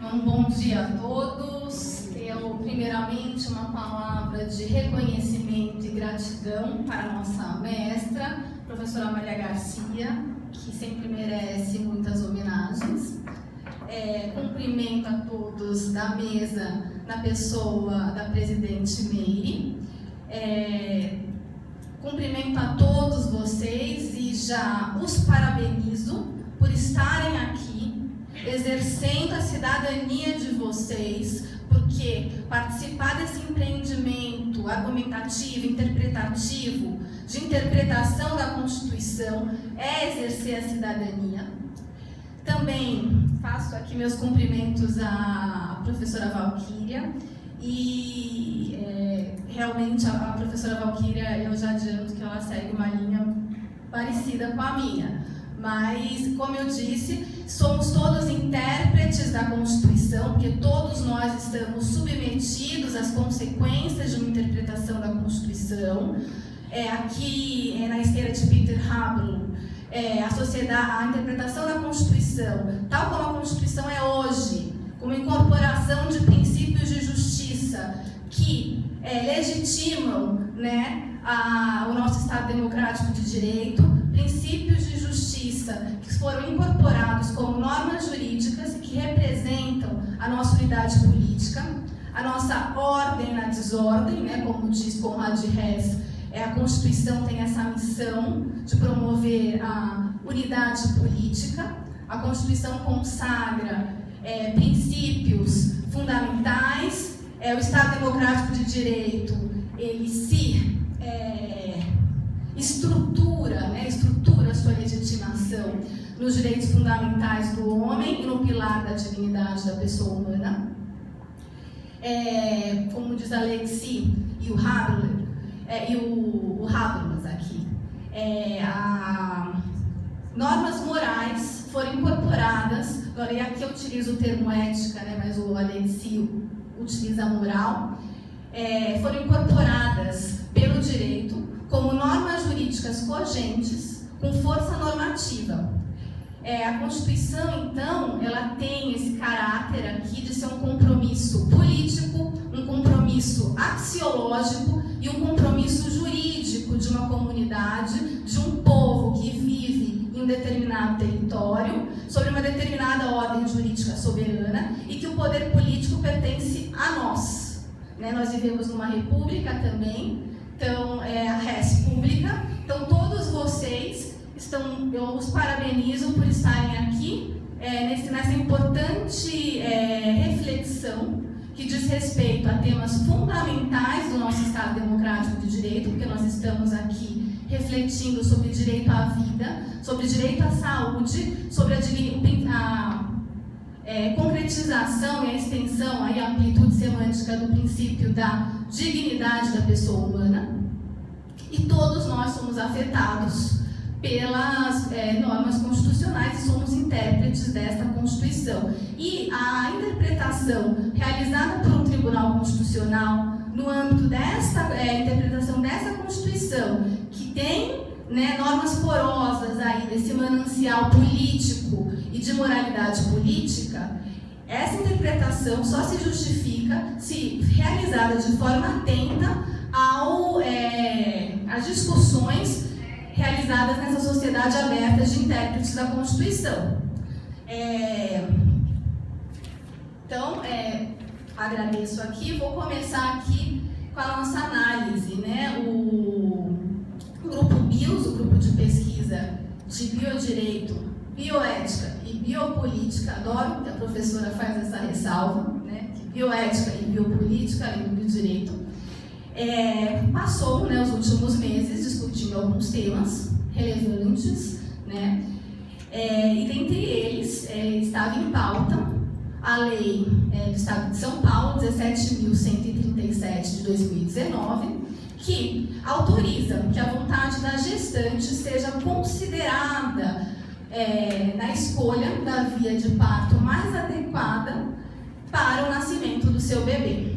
Um bom dia a todos. Eu, primeiramente, uma palavra de reconhecimento e gratidão para a nossa mestra, professora Maria Garcia, que sempre merece muitas homenagens. Cumprimento a todos da mesa, na pessoa da presidente Meire. Cumprimento a todos vocês e já os parabenizo por estarem aqui, exercendo a cidadania de vocês, porque participar desse empreendimento argumentativo, interpretativo, de interpretação da Constituição, é exercer a cidadania. Também faço aqui meus cumprimentos à professora Valquíria e realmente a professora Valquíria, eu já adianto que ela segue uma linha parecida com a minha. Mas, como eu disse, somos todos intérpretes da Constituição, porque todos nós estamos submetidos às consequências de uma interpretação da Constituição. Aqui, na esteira de Peter Haberl, a interpretação da Constituição, tal como a Constituição é hoje, como incorporação de princípios de justiça que legitimam, o nosso Estado democrático de direito, princípios de justiça que foram incorporados como normas jurídicas que representam a nossa unidade política, a nossa ordem na desordem, como diz Conrad Hess, a Constituição tem essa missão de promover a unidade política. A Constituição consagra princípios fundamentais. O Estado democrático de direito, ele se estrutura a sua legitimação nos direitos fundamentais do homem e no pilar da dignidade da pessoa humana. Como diz a Alexis e o Habermas aqui, normas morais foram incorporadas, agora aqui eu utilizo o termo ética, mas o Alexis utiliza moral, foram incorporadas pelo direito como normas jurídicas cogentes com força normativa. A Constituição, então, ela tem esse caráter aqui de ser um compromisso político, um compromisso axiológico e um compromisso jurídico de uma comunidade, de um povo que vive em um determinado território, sobre uma determinada ordem jurídica soberana e que o poder político pertence a nós. Nós vivemos numa república também, então a res pública. Então todos vocês eu os parabenizo por estarem aqui nessa importante reflexão que diz respeito a temas fundamentais do nosso Estado democrático de direito, porque nós estamos aqui refletindo sobre direito à vida, sobre direito à saúde, sobre a concretização e a extensão, a amplitude semântica do princípio da dignidade da pessoa humana. E todos nós somos afetados pelas normas constitucionais e somos intérpretes desta Constituição. E a interpretação realizada por um tribunal constitucional no âmbito desta interpretação dessa Constituição, que tem normas porosas aí desse manancial político e de moralidade política, essa interpretação só se justifica se realizada de forma atenta às discussões realizadas nessa sociedade aberta de intérpretes da Constituição. Então, agradeço aqui, vou começar aqui com a nossa análise, O grupo BIOS, o grupo de pesquisa de biodireito, bioética e biopolítica, adoro que a professora faz essa ressalva, que bioética e biopolítica, além do biodireito, passou os últimos meses discutindo alguns temas relevantes, e dentre eles estava em pauta a lei do Estado de São Paulo, 17.137 de 2019, que autoriza que a vontade da gestante seja considerada na escolha da via de parto mais adequada para o nascimento do seu bebê.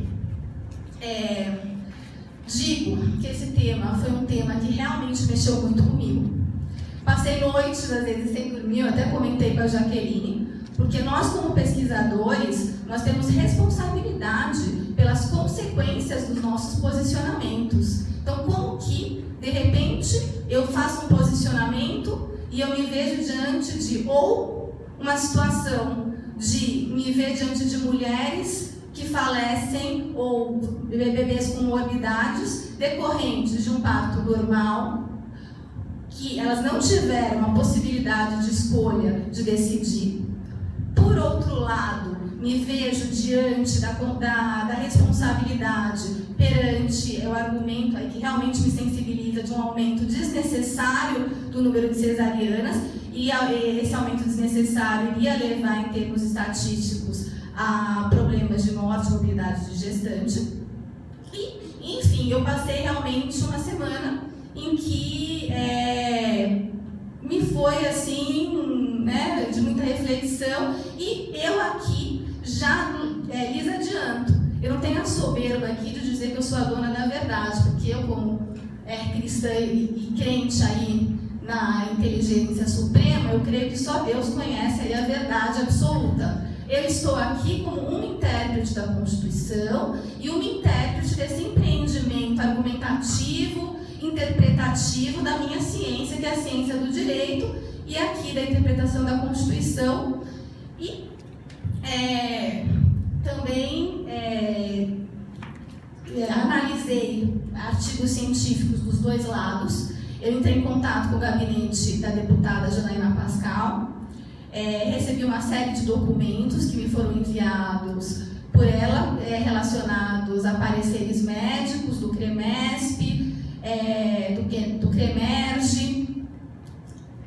Digo que esse tema foi um tema que realmente mexeu muito comigo. Passei noites, às vezes, sem dormir, eu até comentei com a Jaqueline, porque nós, como pesquisadores, nós temos responsabilidade pelas consequências dos nossos posicionamentos. Então, como que, de repente, eu faço um posicionamento e eu me vejo diante de, ou uma situação de me ver diante de mulheres que falecem ou bebês com morbidades decorrentes de um parto normal, que elas não tiveram a possibilidade de escolha, de decidir. Por outro lado, me vejo diante da responsabilidade perante o argumento aí que realmente me sensibiliza de um aumento desnecessário do número de cesarianas, e esse aumento desnecessário iria levar, em termos estatísticos, a problemas de morte e morbidade de gestante. E, enfim, eu passei realmente uma semana em que me foi assim, né, de muita reflexão, e eu aqui já lhes adianto, eu não tenho a soberba aqui de dizer que eu sou a dona da verdade, porque eu, como cristã e crente aí na inteligência suprema, eu creio que só Deus conhece aí a verdade absoluta. Eu estou aqui como um intérprete da Constituição e um intérprete desse empreendimento argumentativo, interpretativo da minha ciência, que é a ciência do direito, e aqui da interpretação da Constituição. E também analisei artigos científicos dos dois lados. Eu entrei em contato com o gabinete da deputada Janaína Pascal, recebi uma série de documentos que me foram enviados por ela, relacionados a pareceres médicos do CREMESP, do CREMERGE.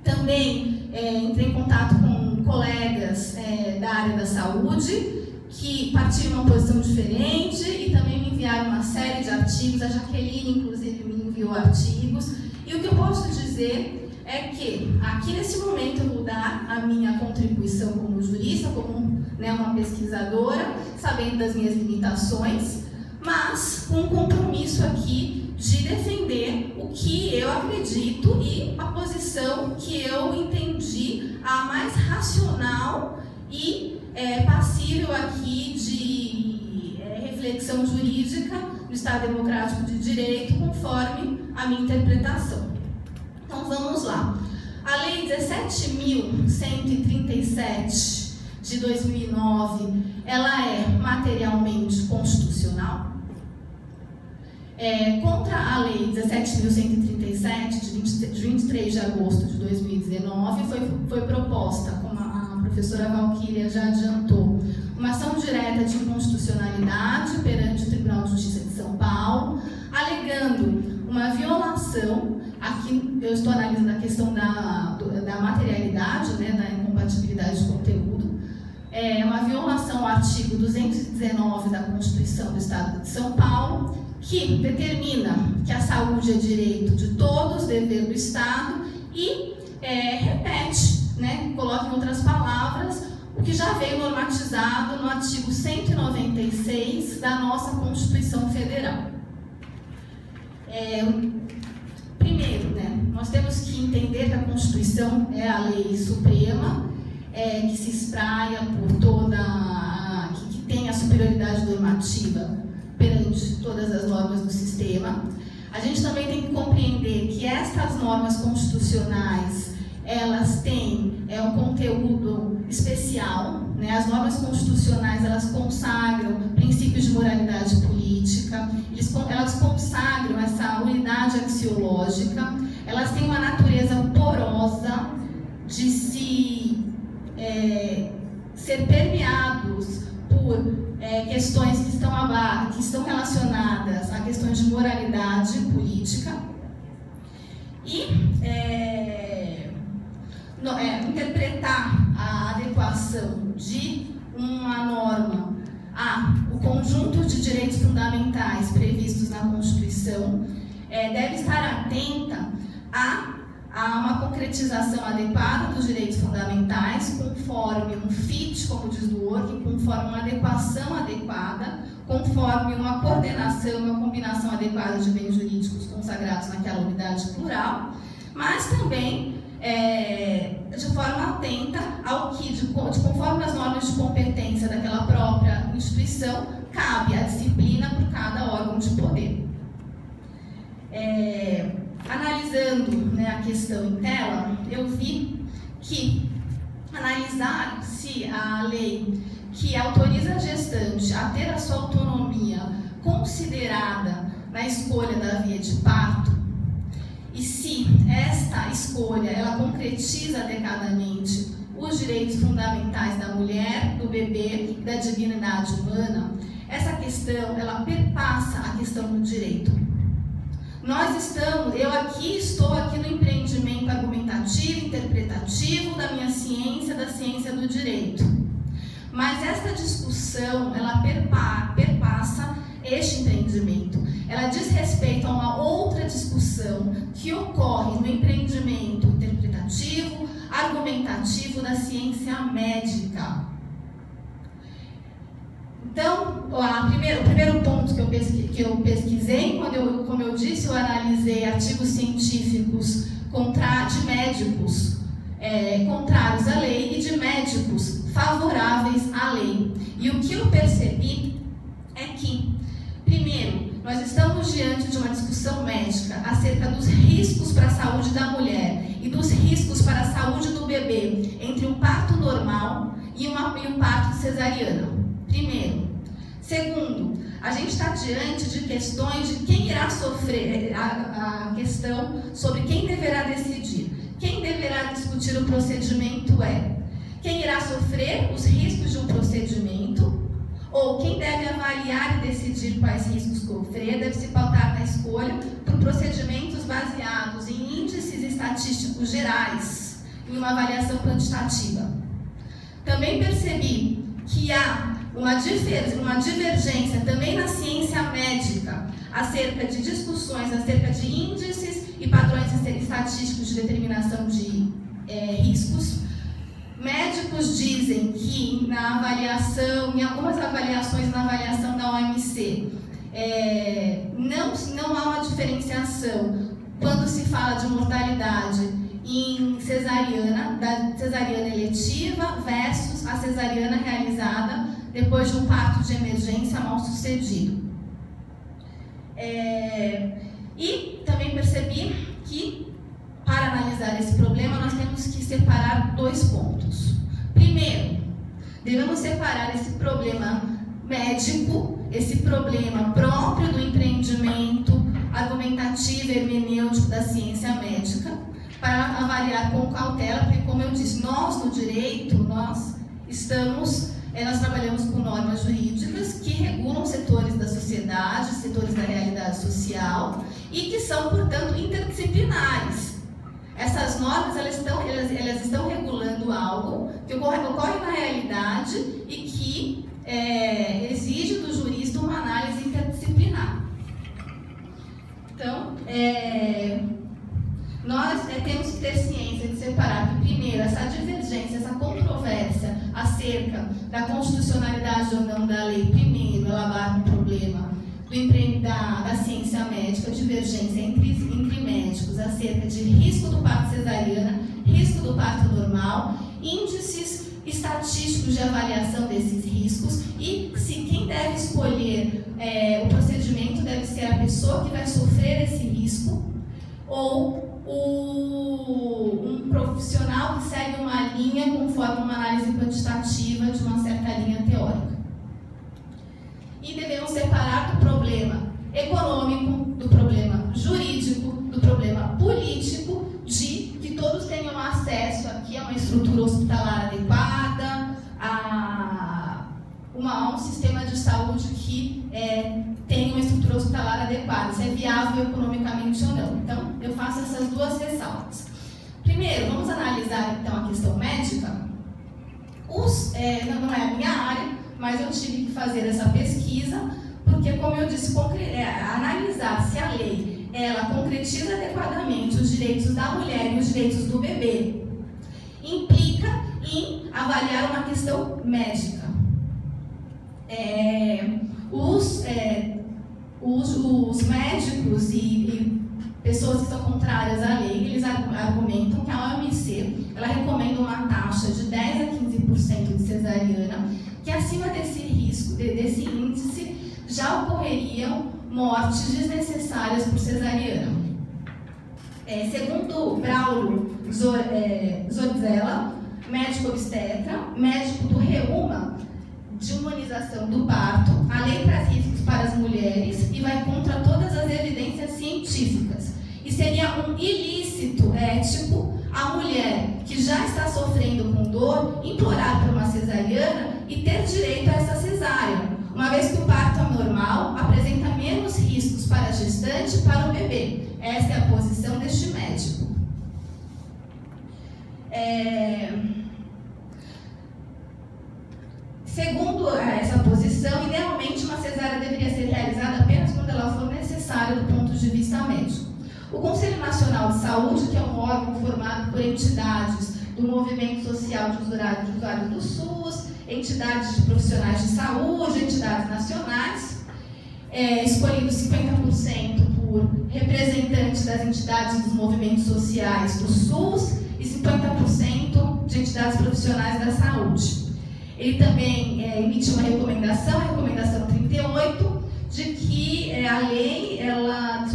Também entrei em contato com colegas da área da saúde, que partiram uma posição diferente e também me enviaram uma série de artigos. A Jaqueline, inclusive, me enviou artigos. E o que eu posso dizer é que, aqui nesse momento, eu vou dar a minha contribuição como jurista, como uma pesquisadora, sabendo das minhas limitações, mas com um compromisso aqui de defender o que eu acredito e a posição que eu entendi a mais racional e passível aqui de reflexão jurídica do Estado Democrático de Direito, conforme a minha interpretação. Então vamos lá. A Lei 17.137 de 2009, ela é materialmente constitucional? Contra a Lei 17.137, de 23 de agosto de 2019, foi proposta, como a professora Valquíria já adiantou, uma ação direta de inconstitucionalidade perante o Tribunal de Justiça de São Paulo, alegando uma violação, aqui eu estou analisando a questão da materialidade, da incompatibilidade de conteúdo, uma violação ao artigo 219 da Constituição do Estado de São Paulo, que determina que a saúde é direito de todos, dever do Estado, e repete, coloca em outras palavras, o que já veio normatizado no artigo 196 da nossa Constituição Federal. Primeiro, nós temos que entender que a Constituição é a lei suprema, que se espraia por que tem a superioridade normativa perante todas as normas do sistema. A gente também tem que compreender que estas normas constitucionais, elas têm um conteúdo especial, As normas constitucionais, elas consagram princípios de moralidade política, elas consagram essa unidade axiológica, elas têm uma natureza porosa de ser permeados por questões que estão relacionadas a questões de moralidade política e interpretar a adequação de uma norma o conjunto de direitos fundamentais previstos na Constituição deve estar atenta a uma concretização adequada dos direitos fundamentais, conforme um fit, como diz o Work, conforme uma adequação adequada, conforme uma coordenação, uma combinação adequada de bens jurídicos consagrados naquela unidade plural, mas também de forma atenta ao que, conforme as normas de competência daquela própria instituição, cabe a disciplina por cada órgão de poder. Analisando, né, a questão em tela, eu vi que analisar se a lei que autoriza a gestante a ter a sua autonomia considerada na escolha da via de parto, e se esta escolha ela concretiza adequadamente os direitos fundamentais da mulher, do bebê e da dignidade humana, essa questão ela perpassa a questão do direito. Estou aqui no empreendimento argumentativo, interpretativo da minha ciência, da ciência do direito. Mas esta discussão, ela perpassa este empreendimento. Ela diz respeito a uma outra discussão que ocorre no empreendimento interpretativo, argumentativo da ciência médica. Então, o primeiro ponto que eu pesquisei, como eu disse, eu analisei artigos científicos de médicos contrários à lei e de médicos favoráveis à lei. E o que eu percebi é que, primeiro, nós estamos diante de uma discussão médica acerca dos riscos para a saúde da mulher e dos riscos para a saúde do bebê entre um parto normal e um parto cesariana. Primeiro. Segundo, a gente está diante de questões de quem irá sofrer, a questão sobre quem deverá decidir. Quem deverá discutir o procedimento quem irá sofrer os riscos de um procedimento, ou quem deve avaliar e decidir quais riscos sofrer, deve se pautar na escolha por procedimentos baseados em índices estatísticos gerais, em uma avaliação quantitativa. Também percebi que há uma divergência também na ciência médica acerca de discussões acerca de índices e padrões estatísticos de determinação de riscos. Médicos dizem que em algumas avaliações na avaliação da OMC, não há uma diferenciação quando se fala de mortalidade em cesariana, da cesariana eletiva versus a cesariana realizada depois de um parto de emergência mal sucedido. E também percebi que, para analisar esse problema, nós temos que separar dois pontos. Primeiro, devemos separar esse problema médico, esse problema próprio do empreendimento argumentativo e hermenêutico da ciência médica, para avaliar com cautela, porque, como eu disse, nós no direito, nós trabalhamos com normas jurídicas que regulam setores da sociedade, setores da realidade social e que são, portanto, interdisciplinares. Essas normas elas estão regulando algo que ocorre na realidade e que exige do jurista uma análise interdisciplinar. Então, nós temos que ter ciência de separar que, primeiro, essa divergência, essa controvérsia acerca da constitucionalidade ou não da lei, primeiro, ela abarca um problema da ciência médica, divergência entre médicos acerca de risco do parto cesariana, risco do parto normal, índices estatísticos de avaliação desses riscos e se quem deve escolher o procedimento deve ser a pessoa que vai sofrer esse risco ou um profissional que segue uma linha conforme uma análise quantitativa de uma certa linha teórica. E devemos separar do problema econômico, do problema jurídico, do problema político, de que todos tenham acesso aqui a uma estrutura hospitalar adequada, a um sistema de saúde que tem uma estrutura hospitalar adequada, se é viável economicamente ou não. Então, eu faço essas duas ressalvas. Primeiro, vamos analisar então a questão médica. Não é a minha área, mas eu tive que fazer essa pesquisa, porque, como eu disse, analisar se a lei ela concretiza adequadamente os direitos da mulher e os direitos do bebê implica em avaliar uma questão médica. Os médicos e pessoas que são contrárias à lei, eles argumentam que a OMC ela recomenda uma taxa de 10 a 15% de cesariana, que acima desse risco, desse índice, já ocorreriam mortes desnecessárias por cesariana. Segundo Braulio Zorzella, médico obstetra, médico do REUMA, de humanização do parto, a lei traz riscos para as mulheres e vai contra todas as evidências científicas. E seria um ilícito ético a mulher que já está sofrendo com dor implorar por uma cesariana e ter direito a essa cesárea, uma vez que o parto anormal apresenta menos riscos para a gestante e para o bebê. Essa é a posição deste médico. Segundo essa posição, idealmente uma cesárea deveria ser realizada apenas quando ela for necessária do ponto de vista médico. O Conselho Nacional de Saúde, que é um órgão formado por entidades do movimento social de usuários do SUS, entidades de profissionais de saúde, entidades nacionais, escolhido 50% por representantes das entidades dos movimentos sociais do SUS e 50% de entidades profissionais da saúde. Ele também emitiu uma recomendação, a recomendação 38, de que a lei ela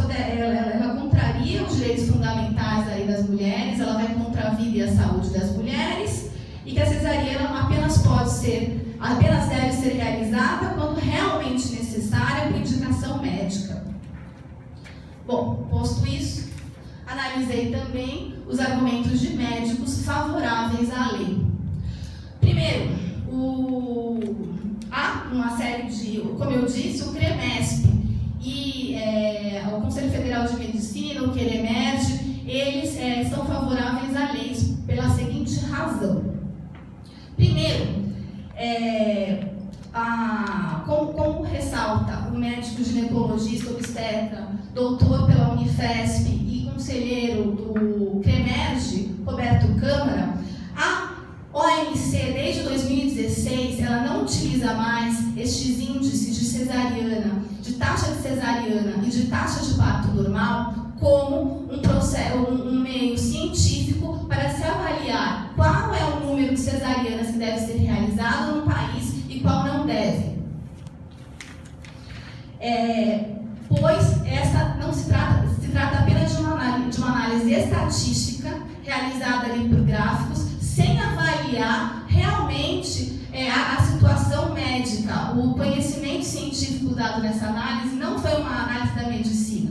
contraria os direitos fundamentais aí das mulheres, ela vai contra a vida e a saúde das mulheres, e que a cesariana apenas deve ser realizada quando realmente necessária por indicação médica. Bom, posto isso, analisei também os argumentos de médicos favoráveis à lei. Primeiro, há uma série de, como eu disse, o CREMESP e o Conselho Federal de Medicina, o QEREMERGE, eles são favoráveis à lei pela seguinte razão. Primeiro, como ressalta o médico ginecologista obstetra, doutor pela Unifesp e conselheiro do CREMERGE, Roberto Câmara, a OMC, desde 2016, ela não utiliza mais estes índices de cesariana, de taxa de cesariana e de taxa de parto normal como um meio científico para se avaliar qual é o número de cesarianas que deve ser realizado no país e qual não deve. Pois essa não se trata apenas de uma análise estatística realizada ali por gráficos, sem avaliar realmente a situação médica. O conhecimento científico dado nessa análise não foi uma análise da medicina.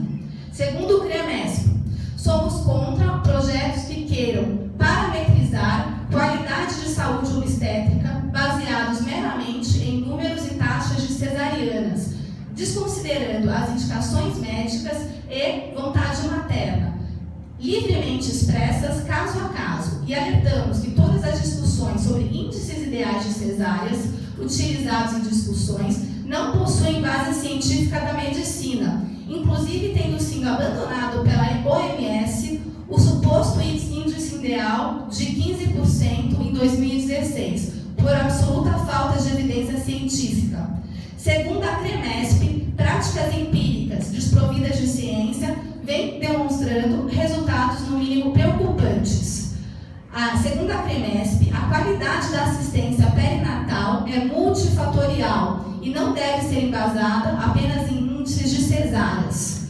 Segundo o CREMESP, somos contra projetos que queiram parametrizar qualidade de saúde obstétrica baseados meramente em números e taxas de cesarianas, desconsiderando as indicações médicas e vontade materna, livremente expressas caso a caso, e alertamos que todas as discussões sobre índices ideais de cesáreas utilizados em discussões não possuem base científica da medicina, inclusive tendo sido abandonado pela OMS o suposto índice ideal de 15% em 2016, por absoluta falta de evidência científica. Segundo a CREMESP, práticas empíricas desprovidas de ciência vêm demonstrando resultados no mínimo preocupantes. Segundo a CREMESP, a qualidade da assistência perinatal é multifatorial e não deve ser embasada apenas em índices de cesáreas.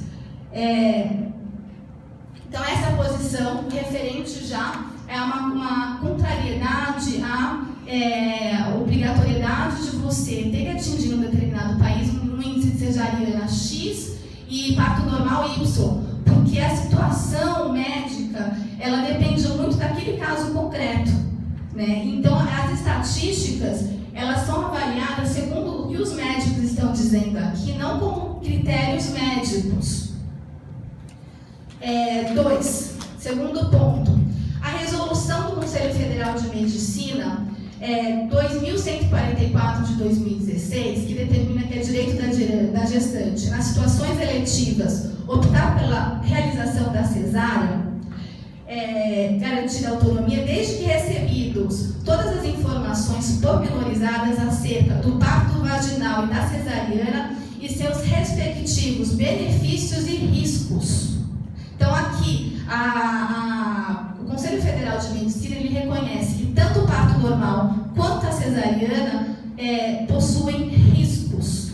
Então, essa posição referente já é uma contrariedade à obrigatoriedade de você ter que atingir um determinado país um índice de cesariana X e parto normal Y, porque a situação médica ela depende muito daquele caso concreto, né? Então, as estatísticas elas são avaliadas segundo o que os médicos estão dizendo aqui, não como critérios médicos. 2. Segundo ponto, a resolução do Conselho Federal de Medicina 2144 de 2016, que determina que é direito da gestante, nas situações eletivas, optar pela realização da cesárea, garantir a autonomia, desde que recebidos todas as informações pormenorizadas acerca do parto vaginal e da cesariana e seus respectivos benefícios e riscos. O Conselho Federal de Medicina ele reconhece que tanto o parto normal quanto a cesariana possuem riscos.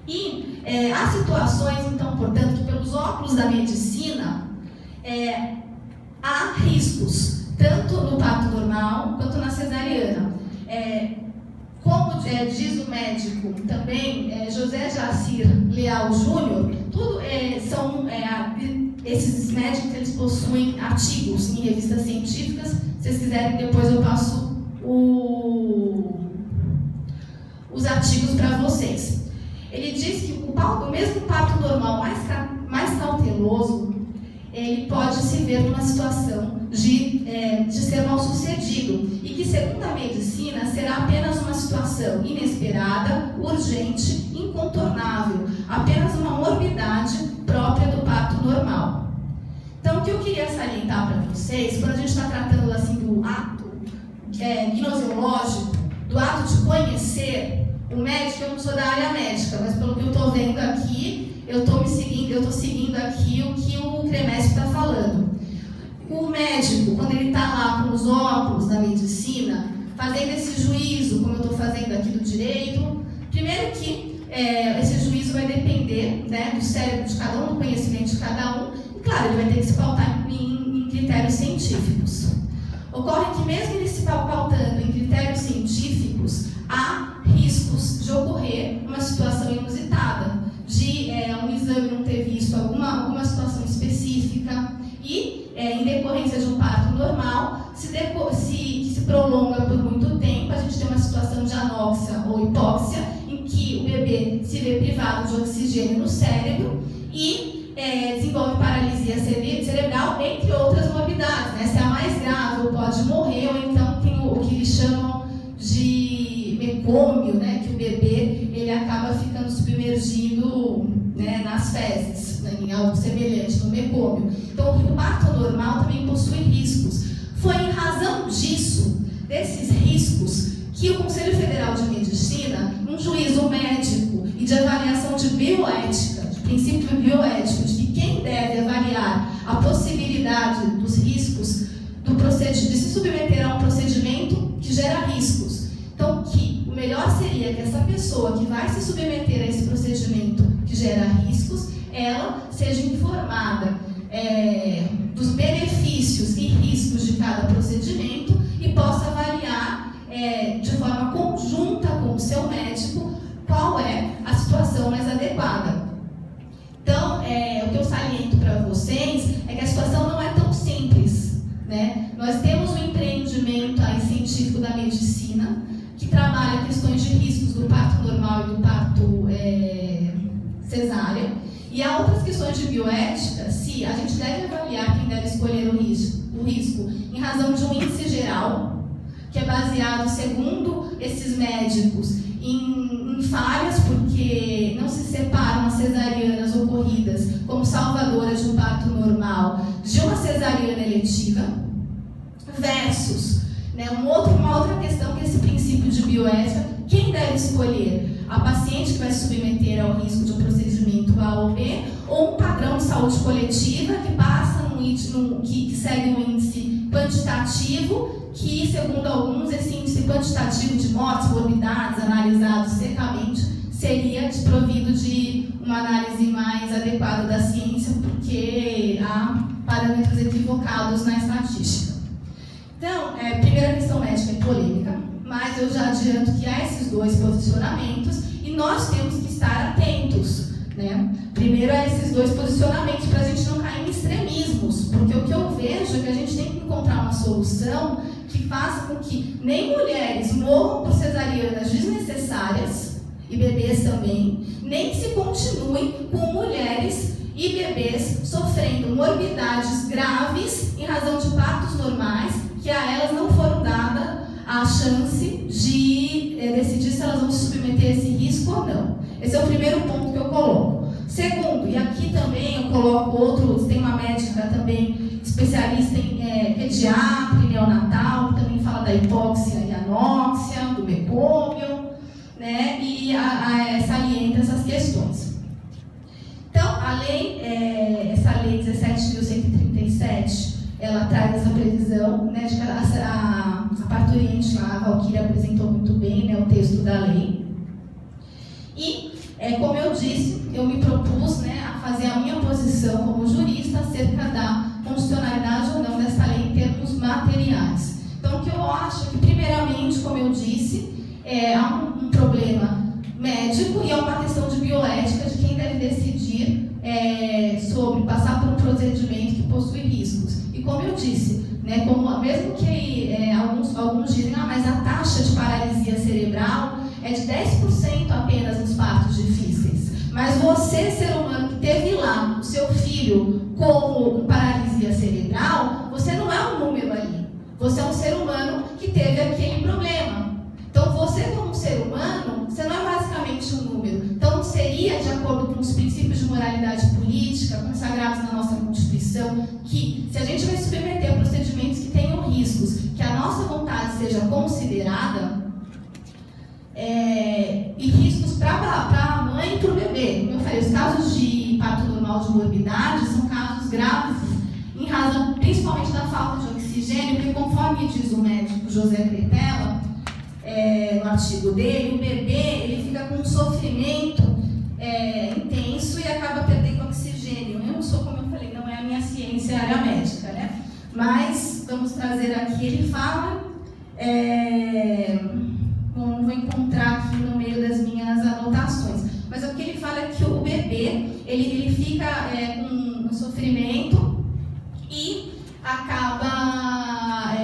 E há situações, então, portanto, que pelos óculos da medicina há riscos, tanto no parto normal quanto na cesariana. Como diz o médico também, José Jacir Leal Júnior, esses médicos eles possuem artigos em revistas científicas. Se vocês quiserem, depois eu passo os artigos para vocês. Ele diz que o mesmo parto normal mais cauteloso, ele pode se ver numa situação de ser mal sucedido, e que, segundo a medicina, será apenas uma situação inesperada, urgente, incontornável, apenas uma morbidade própria do parto normal. Então, o que eu queria salientar para vocês, quando a gente está tratando assim do ato gnosiológico, do ato de conhecer o médico, eu não sou da área médica, mas pelo que eu estou vendo aqui, eu estou seguindo aqui o que o CREMESP está falando. O médico, quando ele está lá com os óculos da medicina, fazendo esse juízo, como eu estou fazendo aqui do direito, primeiro que esse juízo vai depender, né, do cérebro de cada um, do conhecimento de cada um, e claro, ele vai ter que se pautar em critérios científicos. Ocorre que mesmo ele se pautando em critérios científicos, há riscos de ocorrer uma situação inusitada, de um exame não ter visto alguma situação específica, e em decorrência de um parto normal, que se prolonga por muito tempo, a gente tem uma situação de anóxia ou hipóxia, em que o bebê se vê privado de oxigênio no cérebro e desenvolve paralisia cerebral, entre outras morbidades. Essa é a mais grave, ou pode morrer, ou então tem o que eles chamam de mecômio, né, que o bebê ele acaba ficando submergido, né, nas fezes, né, em algo semelhante no mecômio. Então, o parto normal também possui riscos. Foi em razão desses riscos, que o Conselho Federal de Medicina, num juízo médico e de avaliação de bioética, de princípio bioético, de que quem deve avaliar a possibilidade dos riscos de se submeter a um procedimento que gera riscos. Então, que o melhor seria que essa pessoa que vai se submeter a esse procedimento que gera riscos, ela seja informada dos benefícios e riscos de cada procedimento e possa avaliar de forma conjunta com o seu médico qual é a situação mais adequada. Então, o que eu saliento para vocês é que a situação não é tão simples, né? Nós temos um empreendimento aí científico da medicina que trabalha questões de riscos do parto normal e do parto cesárea, e há outras questões de bioética, se a gente deve avaliar quem deve escolher o risco em razão de um índice geral, que é baseado, segundo esses médicos, em falhas, porque não se separam as cesarianas ocorridas como salvadoras de um parto normal de uma cesariana eletiva, versus, né, uma outra questão que é esse princípio de bioética, quem deve escolher? A paciente que vai se submeter ao risco de um procedimento A ou B, ou um padrão de saúde coletiva que segue um índice quantitativo, que, segundo alguns, esse índice quantitativo de mortes, morbidades, analisados secamente, seria desprovido de uma análise mais adequada da ciência, porque há parâmetros equivocados na estatística. Então, a primeira questão médica é polêmica, mas eu já adianto que há esses dois posicionamentos e nós temos que estar atentos, né? Primeiro a esses dois posicionamentos para a gente não cair em extremismos, porque o que eu vejo é que a gente tem que encontrar uma solução que faça com que nem mulheres morram por cesarianas desnecessárias, e bebês também, nem se continue com mulheres e bebês sofrendo morbidades graves em razão de partos normais, que a elas não foram dada a chance de decidir se elas vão se submeter a esse risco ou não. Esse é o primeiro ponto que eu coloco. Segundo, e aqui também eu coloco outros, tem uma médica também especialista em pediatra e neonatal, que também fala da hipóxia e anóxia, do mecômio, né, e salienta essas questões. Então, essa lei 17.137, ela traz essa previsão, né, de que a parturiente, a Valquíria apresentou muito bem, né, o texto da lei. E, como eu disse, eu me propus, né, a fazer a minha posição como jurista acerca da constitucionalidade ou não dessa lei em termos materiais. Então, o que eu acho é que, primeiramente, como eu disse, há um problema médico e é uma questão de bioética de quem deve decidir sobre passar por um procedimento que possui riscos. E como eu disse, né, mesmo que alguns dizem, mas a taxa de paralisia cerebral é de 10% apenas nos partos difíceis. Mas você, ser humano, que teve lá o seu filho com paralisia cerebral, você não é um número ali. Você é um ser humano que teve aquele problema. Então, você como ser humano, você não é basicamente um número. Então, não seria, de acordo com os princípios de moralidade política consagrados na nossa Constituição, que se a gente vai submeter a procedimentos que tenham riscos, que a nossa vontade seja considerada, e riscos para a mãe e para o bebê. Como eu falei, os casos de parto normal de morbidade são casos graves, em razão principalmente da falta de oxigênio, porque conforme diz o médico José Cretella, no artigo dele, o bebê ele fica com um sofrimento intenso e acaba perdendo oxigênio. Eu não sou, como eu falei, não é a minha ciência, a área médica, né? Mas vamos trazer aqui, ele fala, não vou encontrar aqui no meio das minhas anotações, mas o que ele fala é que o bebê ele fica com um sofrimento e acaba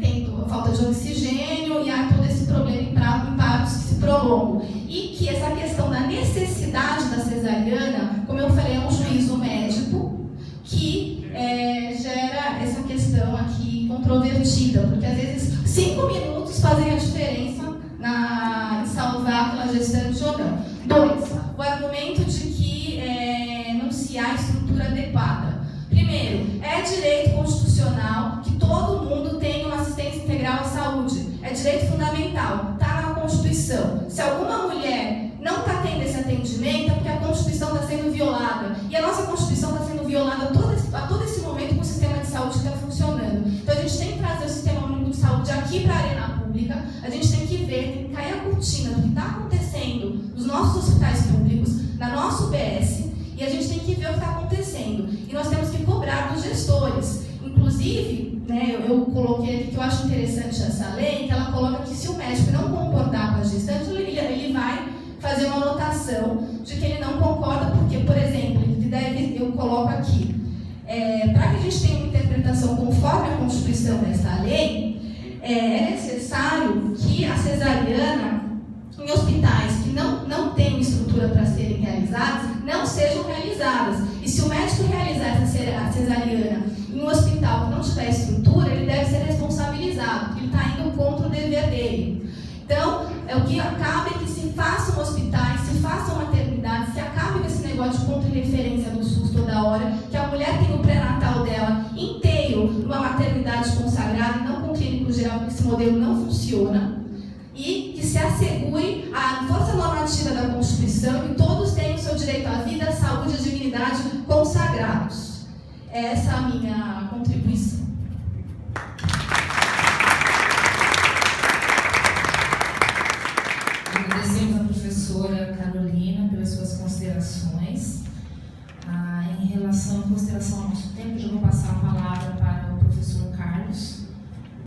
tendo falta de oxigênio e há todo esse problema em partos que se prolongam. E que essa questão da necessidade da cesariana, como eu falei, é um juízo médico que gera essa questão aqui controvertida, porque às vezes 5 minutos fazem a diferença em salvar aquela gestante ou não. 2, o argumento de que não se há estrutura adequada. Primeiro, é direito constitucional que todo mundo tenha uma assistência integral à saúde. É direito fundamental, está na Constituição. Se alguma mulher não está tendo esse atendimento, é porque a Constituição está sendo violada. E a nossa Constituição está sendo violada a todo esse momento com o sistema de saúde que está funcionando. Então a gente tem que trazer o Sistema Único de Saúde aqui para a arena pública. A gente tem que ver, tem que cair a cortina do que está acontecendo nos nossos hospitais públicos, na nossa UBS, e a gente tem que ver o que está acontecendo. E nós temos que cobrar dos gestores. Inclusive, né, eu coloquei aqui que eu acho interessante essa lei, que ela coloca que se o médico não concordar com a gestante, ele vai fazer uma anotação de que ele não concorda, porque, por exemplo, eu coloco aqui, para que a gente tenha uma interpretação conforme a Constituição dessa lei, é necessário que a cesariana, em hospitais que não têm estrutura para serem realizadas, não sejam realizadas. E se o médico realizar a cesariana em um hospital que não tiver estrutura, ele deve ser responsabilizado, porque ele está indo contra o dever dele. Então, o que acaba é que se façam hospitais, se façam maternidades, se acabe com esse negócio de contra-referência do SUS toda hora, que a mulher tem o pré-natal dela inteiro numa maternidade consagrada e não com clínico geral, porque esse modelo não funciona. E que se assegure a força normativa da Constituição e todos tenham o seu direito à vida, à saúde e à dignidade consagrados. Essa é a minha contribuição.